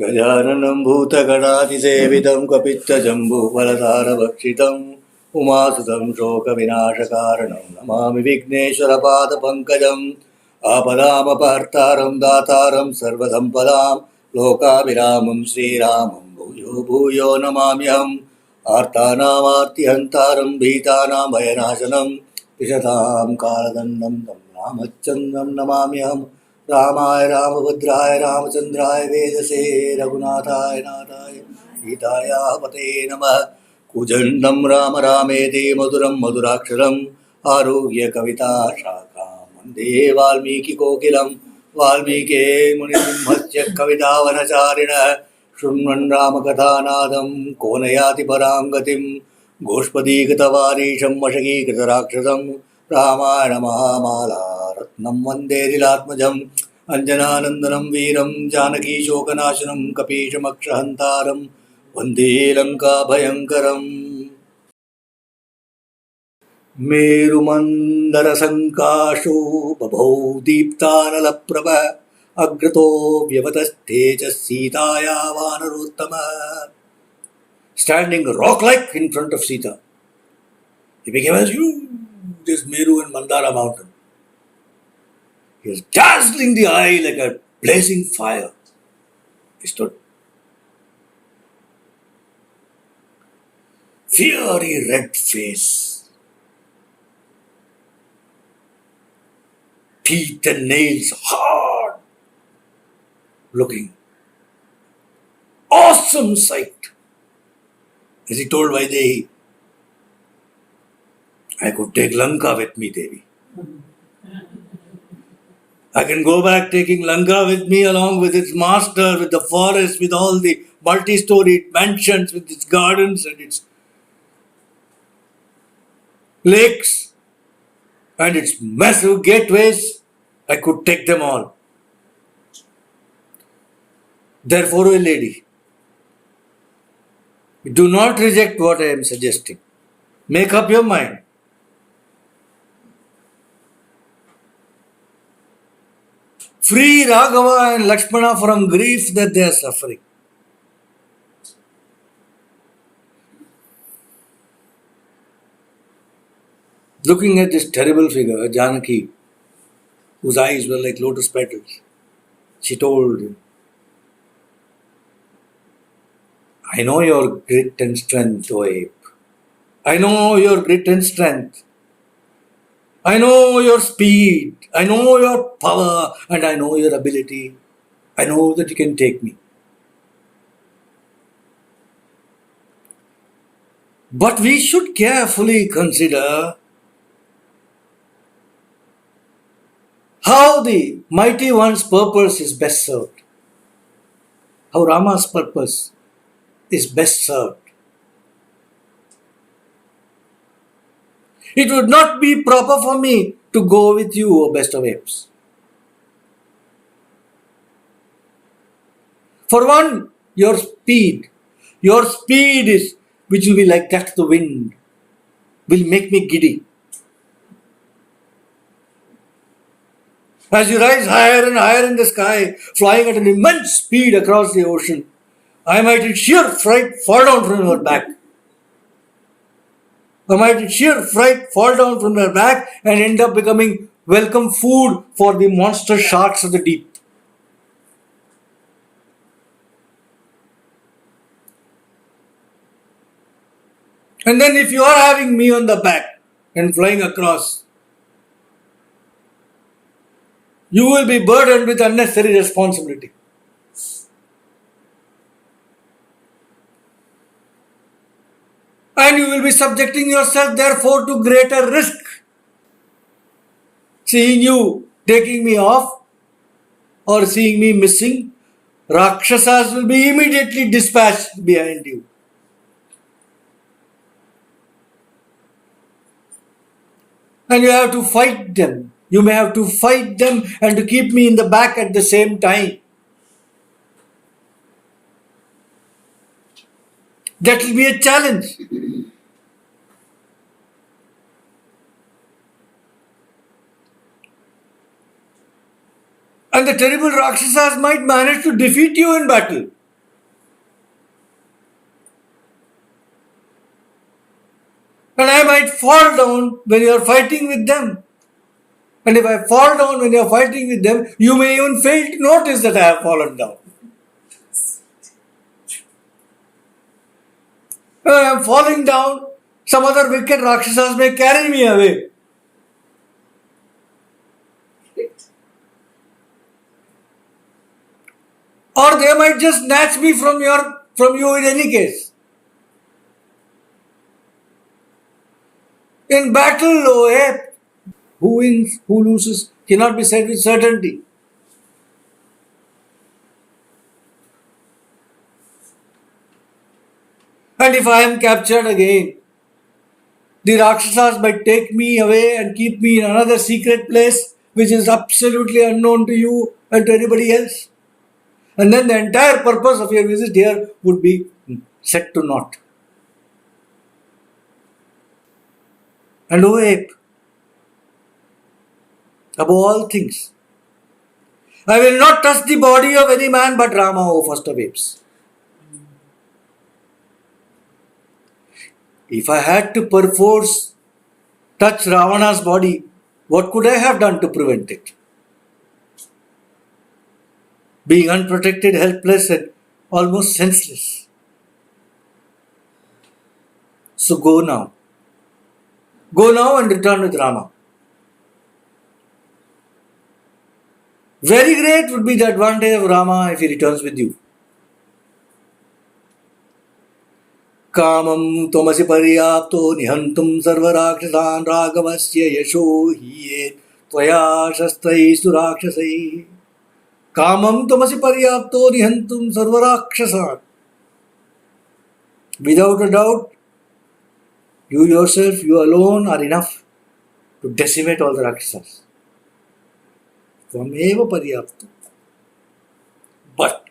गजाननं भूतगणातिसेवितं कपित्थजम्बूफलसारभक्षितम् उमासुतं शोकविनाशकारणं नमामि विघ्नेश्वरपादपङ्कजम् आपदामपहर्तारं दातारं सर्वसम्पदां लोकाभिरामं श्रीरामं भूयो भूयो नमाम्यहम् आर्तानामार्तिहन्तारं भीतानां भयनाशनं पिशतां कालदण्डं तं रामचन्द्रं नमाम्यहम् रामाय रामभद्राय रामचन्द्राय वेदसे रघुनाथाय नाथाय सीतायाः पते नमः कुजण्डं राम रामेति मधुरं मधुराक्षरम् आरुह्य कविता शाखां वन्दे वाल्मीकिकोकिलं वाल्मीके मुनिसिंहस्य कवितावनचारिणः शृण्वन् रामकथानादं को न याति परां गतिं गोष्पदीकृतवारीशं वशकीकृतराक्षसं रामायणमहामाला रत्नं वन्देरिलात्मजम् अञ्जनानन्दनं वीरं जानकीशोकनाशनं कपीशमक्षहन्तारं वन्दे लङ्काभयङ्करम् मेरुमन्दरसङ्काशो बभौ दीप्तानलप्रभः अग्रतो व्यवतस्तेजः सीताया वानरोत्तमः. Standing rock-like in front of Sita, he became as huge as Meru and Mandara mountain. He was dazzling the eye like a blazing fire. He stood. Fiery red face. Teeth and nails hard. Looking. Awesome sight. As he told Vaidehi, I could take Lanka with me, Devi. I can go back taking Lanka with me along with its master, with the forest, with all the multi-storied mansions, with its gardens and its lakes and its massive gateways. I could take them all. Therefore, O lady, do not reject what I am suggesting. Make up your mind. Free Raghava and Lakshmana from grief that they are suffering. Looking at this terrible figure, Janaki, whose eyes were like lotus petals, she told him, I know your grit and strength, O ape. I know your grit and strength. I know your speed. I know your power and I know your ability. I know that you can take me. But we should carefully consider how the mighty one's purpose is best served. How Rama's purpose is best served. It would not be proper for me to go with you, O best of apes. For one, your speed is, which will be like that of the wind, will make me giddy. As you rise higher and higher in the sky, flying at an immense speed across the ocean, I might in sheer fright fall down from your back. I might in sheer fright fall down from your back and end up becoming welcome food for the monster sharks of the deep. And then if you are having me on the back and flying across, you will be burdened with unnecessary responsibility. And you will be subjecting yourself therefore to greater risk. Seeing you taking me off or seeing me missing, Rakshasas will be immediately dispatched behind you. And you have to fight them. You may have to fight them and to keep me in the back at the same time. That will be a challenge. And the terrible Rakshasas might manage to defeat you in battle. might fall down when you are fighting with them. And if I fall down when you are fighting with them, you may even fail to notice that I have fallen down. When I am falling down, some other wicked Rakshasas may carry me away. Or they might just snatch me from you in any case. In battle, O ape, who wins, who loses, cannot be said with certainty. And if I am captured again, the Rakshasas might take me away and keep me in another secret place which is absolutely unknown to you and to anybody else. And then the entire purpose of your visit here would be set to naught. And O ape, above all things, I will not touch the body of any man but Rama, O first of apes. If I had to perforce touch Ravana's body, what could I have done to prevent it? Being unprotected, helpless, and almost senseless. So go now. Go now and return with Rama. Very great would be the advantage of Rama if he returns with you. Kamam tomasi paryapto nihantum sarvarakshasaan ragavasya yasho hiye tvaya shastrai surakshasai. Kamam tomasi paryapto nihantum sarvarakshasaan. Without a doubt, you yourself, you alone are enough to decimate all the Rakshasas. Tvameva paryapto. But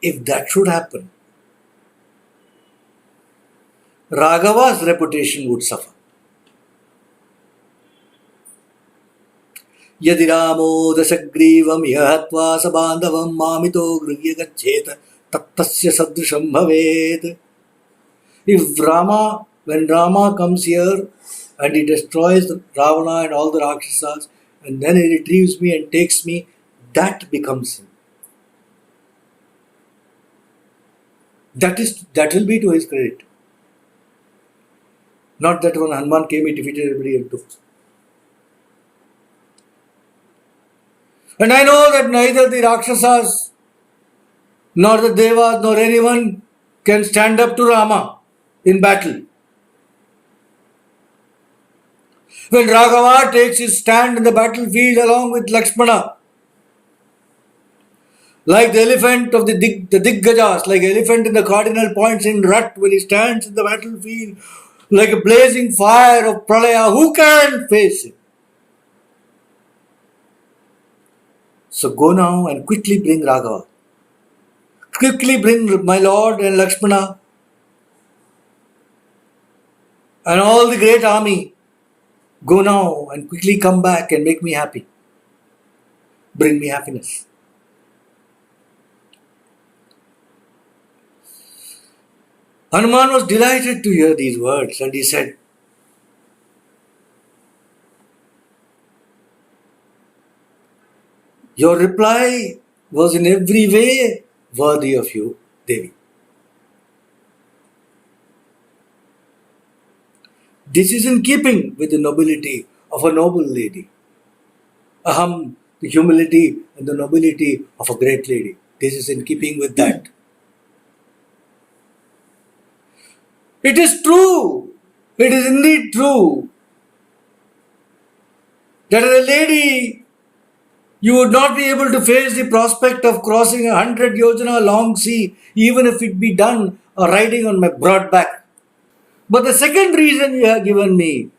if that should happen, Raghava's reputation would suffer. Yadi Ramo dasagrivam yahatva sabandhavam mamito grihya gaccheta tattasya sadrisham bhaved. If Rama, when Rama comes here and he destroys Ravana and all the Rakshasas and then he retrieves me and takes me, that becomes him. That will be to his credit. Not that when Hanuman came, he defeated everybody and took. And I know that neither the Rakshasas, nor the Devas, nor anyone can stand up to Rama in battle. When Raghava takes his stand in the battlefield along with Lakshmana, like the elephant of the Diggajas, like elephant in the cardinal points in Rat, when he stands in the battlefield, like a blazing fire of Pralaya, who can face him? So go now and quickly bring Raghava. Quickly bring my lord and Lakshmana and all the great army. Go now and quickly come back and make me happy. Bring me happiness. Hanuman was delighted to hear these words and he said, your reply was in every way worthy of you, Devi. This is in keeping with the nobility of a noble lady. Aham, the humility and the nobility of a great lady. This is in keeping with that. It is true. It is indeed true that as a lady, you would not be able to face the prospect of crossing 100 yojana long sea, even if it be done or riding on my broad back. But the second reason you have given me,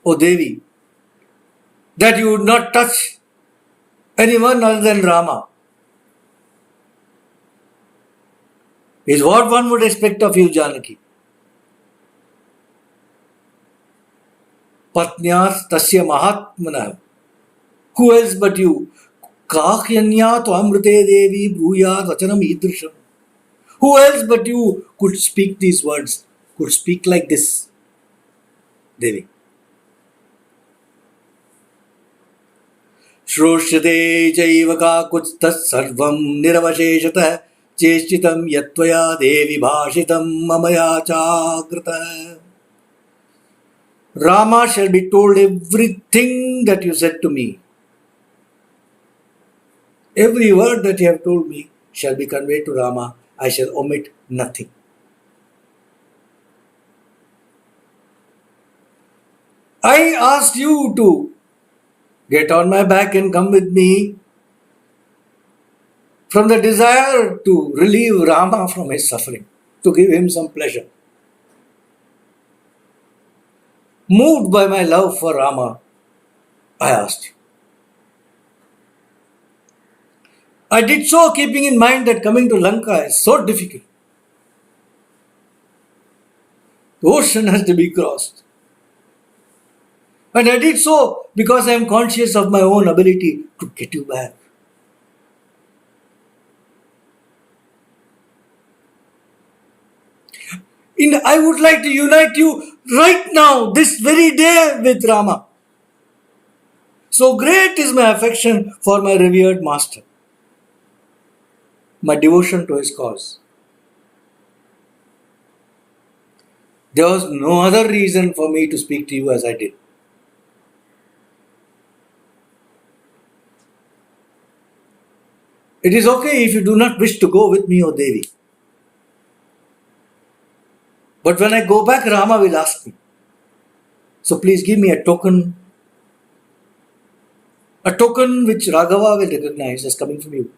O Devi, that you would not touch anyone other than Rama, is what one would expect of you, Janaki. Patnyas tasya mahatmana. Who else but you? Kahyanya tvamrite devi bruyat vachanam idrisham. Who else but you could speak these words could speak like this, Devi. Shroshade jaiva kakutstas sarvam niravasheshatah cheshchitam yatvaya devi bhashitam mamaya chagrata. Rama shall be told everything that you said to me. Every word that you have told me shall be conveyed to Rama. I shall omit nothing. I asked you to get on my back and come with me from the desire to relieve Rama from his suffering, to give him some pleasure. Moved by my love for Rama, I asked you. I did so keeping in mind that coming to Lanka is so difficult. The ocean has to be crossed. And I did so because I am conscious of my own ability to get you back. I would like to unite you right now, this very day with Rama. So great is my affection for my revered master, my devotion to his cause. There was no other reason for me to speak to you as I did. It is okay if you do not wish to go with me, O Devi. But when I go back, Rama will ask me. So please give me a token which Raghava will recognize as coming from you.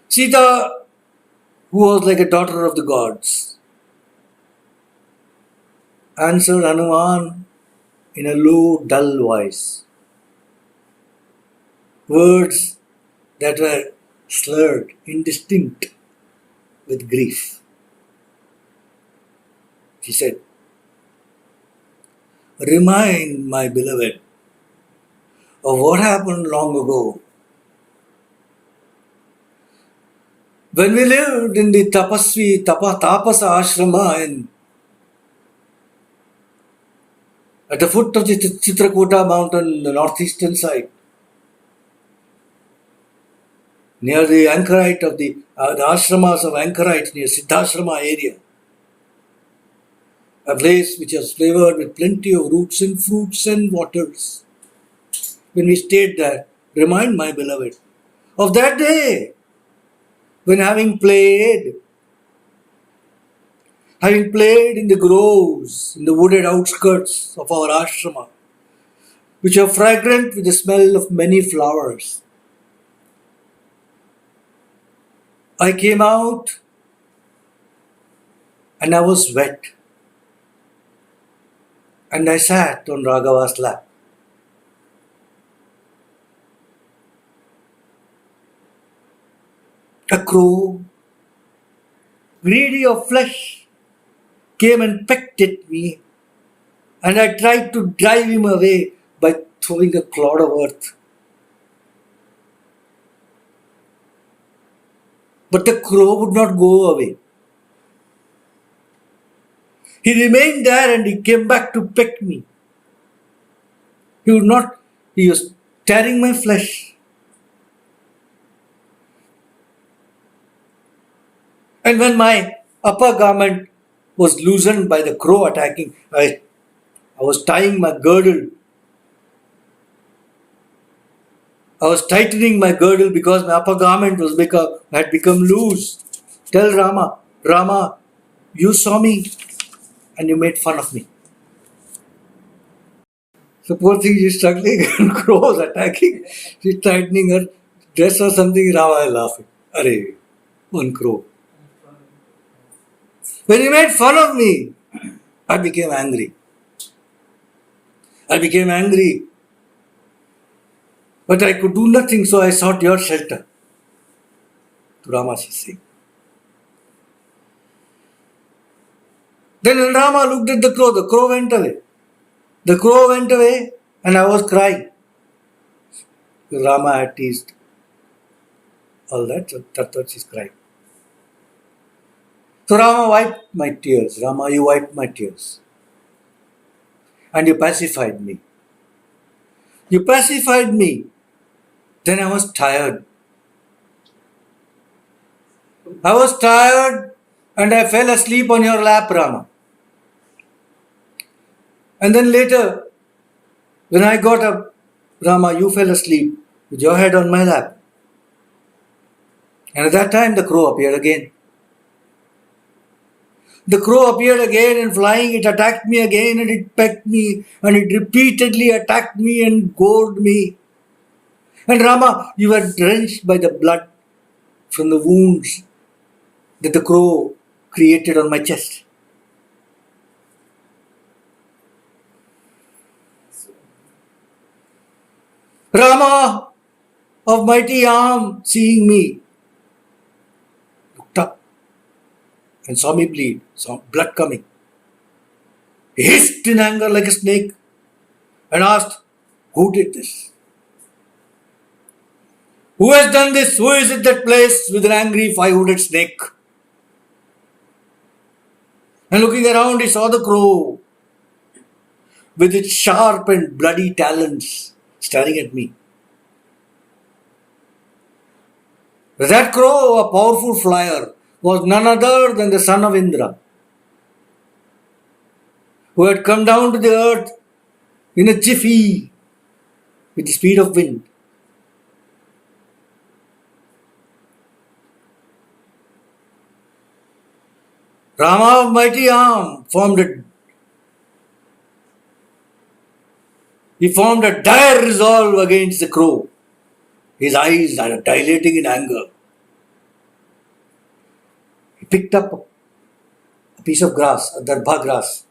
Sita, who was like a daughter of the gods, answered Hanuman in a low, dull voice. Words that were slurred, indistinct with grief. She said, "Remind my beloved of what happened long ago. When we lived in the tapasa ashrama at the foot of the Chitrakuta mountain, the northeastern side, near the anchorite of the ashramas of anchorites near Siddhashrama area, a place which was flavored with plenty of roots and fruits and waters. When we stayed there, remind my beloved of that day when having played in the groves, in the wooded outskirts of our ashrama, which are fragrant with the smell of many flowers. I came out and I was wet, and I sat on Raghava's lap. A crow, greedy of flesh, came and pecked at me, and I tried to drive him away by throwing a clod of earth. But the crow would not go away. He remained there and he came back to peck me. He was tearing my flesh. And when my upper garment was loosened by the crow attacking, I was tying my girdle. I was tightening my girdle because my upper garment had become loose. Tell Rama, you saw me and you made fun of me. So poor thing, she's struggling and crow was attacking. She's tightening her dress or something. Rama is laughing. Arey, one crow. When he made fun of me, I became angry. But I could do nothing, so I sought your shelter. To Rama, she said. Then when Rama looked at the crow went away. The crow went away and I was crying. Rama had teased. all that. So that's what she's crying. So Rama wiped my tears. Rama, you wiped my tears. And you pacified me. You pacified me. Then I was tired. I was tired and I fell asleep on your lap, Rama. And then later, when I got up, Rama, you fell asleep with your head on my lap. And at that time, the crow appeared again. The crow appeared again and flying, it attacked me again and it pecked me and it repeatedly attacked me and gored me. And Rama, you were drenched by the blood from the wounds that the crow created on my chest. Rama of mighty arm, seeing me, looked up and saw me bleed, saw blood coming. He hissed in anger like a snake and asked, who did this? Who has done this? Who is it that plays with an angry five-hooded snake? And looking around, he saw the crow with its sharp and bloody talons staring at me. That crow, a powerful flyer, was none other than the son of Indra, who had come down to the earth in a jiffy with the speed of wind. Rama of mighty arm formed a dire resolve against the crow. His eyes are dilating in anger. He picked up a piece of grass, a darbha grass,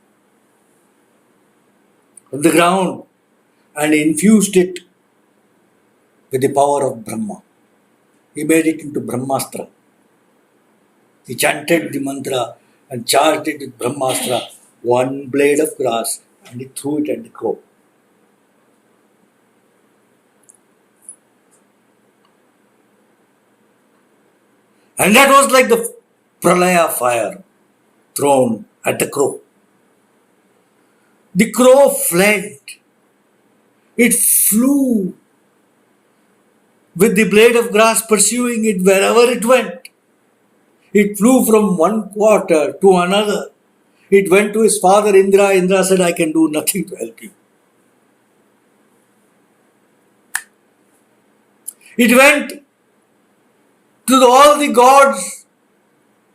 from the ground and infused it with the power of Brahma. He made it into Brahmastra. He chanted the mantra and charged it with Brahmastra, one blade of grass, and he threw it at the crow. And that was like the pralaya fire thrown at the crow. The crow fled. It flew with the blade of grass pursuing it wherever it went. It flew from one quarter to another. It went to his father Indra. Indra said, I can do nothing to help you. It went to all the gods.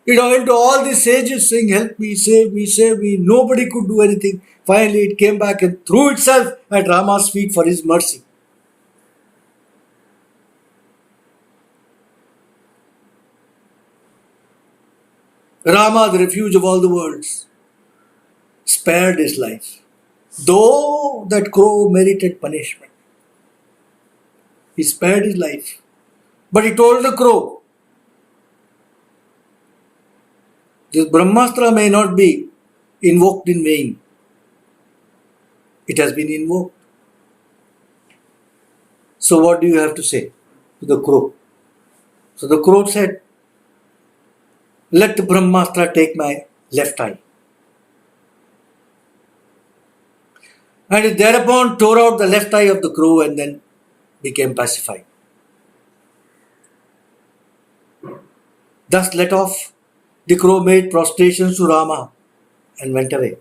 It went to all the sages saying, help me, save me, save me. Nobody could do anything. Finally, it came back and threw itself at Rama's feet for his mercy. Rama, the refuge of all the worlds, spared his life. Though that crow merited punishment, he spared his life. But he told the crow, this Brahmastra may not be invoked in vain. It has been invoked. So what do you have to say to the crow? So the crow said, let the Brahmastra take my left eye. And it thereupon tore out the left eye of the crow and then became pacified. Thus let off, the crow made prostrations to Rama and went away.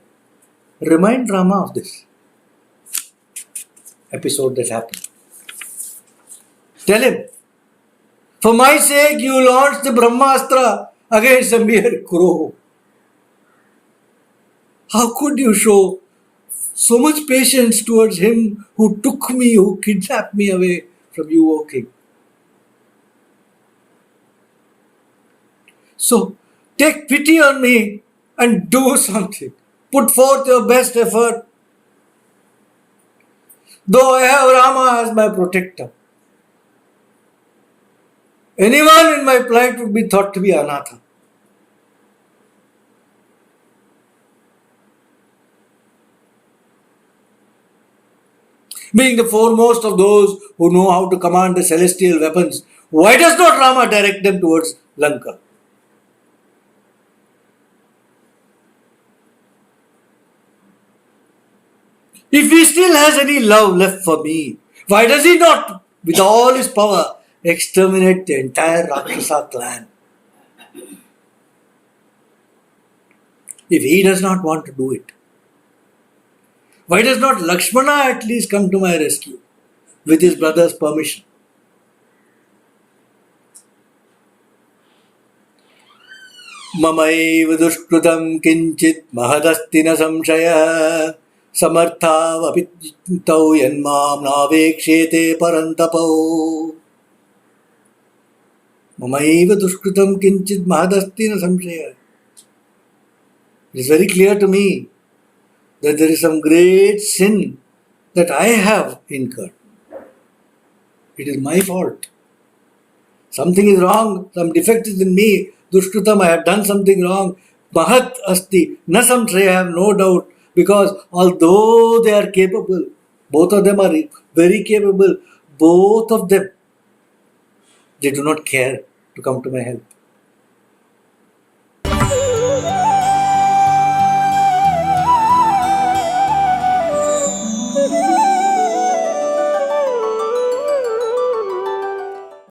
Remind Rama of this episode that happened. Tell him, for my sake you launched the Brahmastra against a mere crow. How could you show so much patience towards him who took me, who kidnapped me away from you, O king? So take pity on me and do something. Put forth your best effort. Though I have Rama as my protector, anyone in my plight would be thought to be anatha. Being the foremost of those who know how to command the celestial weapons, Why does not Rama direct them towards Lanka? If he still has any love left for me, why does he not, with all his power, exterminate the entire Rakshasa clan? If he does not want to do it, why does not Lakshmana at least come to my rescue with his brother's permission? ममैव दुष्कृतं किञ्चित् महदस्ति न संशयः समर्थावपि तौ यन्मां नावेक्ष्येते परन्तपौ ममैव दुष्कृतं किञ्चित् महदस्ति न संशयः. It is very clear to me that there is some great sin that I have incurred. It is my fault. Something is wrong, some defect is in me. Dushkrutam, I have done something wrong. Mahat asti, na samshaya, I have no doubt. Because although they are capable, both of them are very capable, both of them, they do not care to come to my help.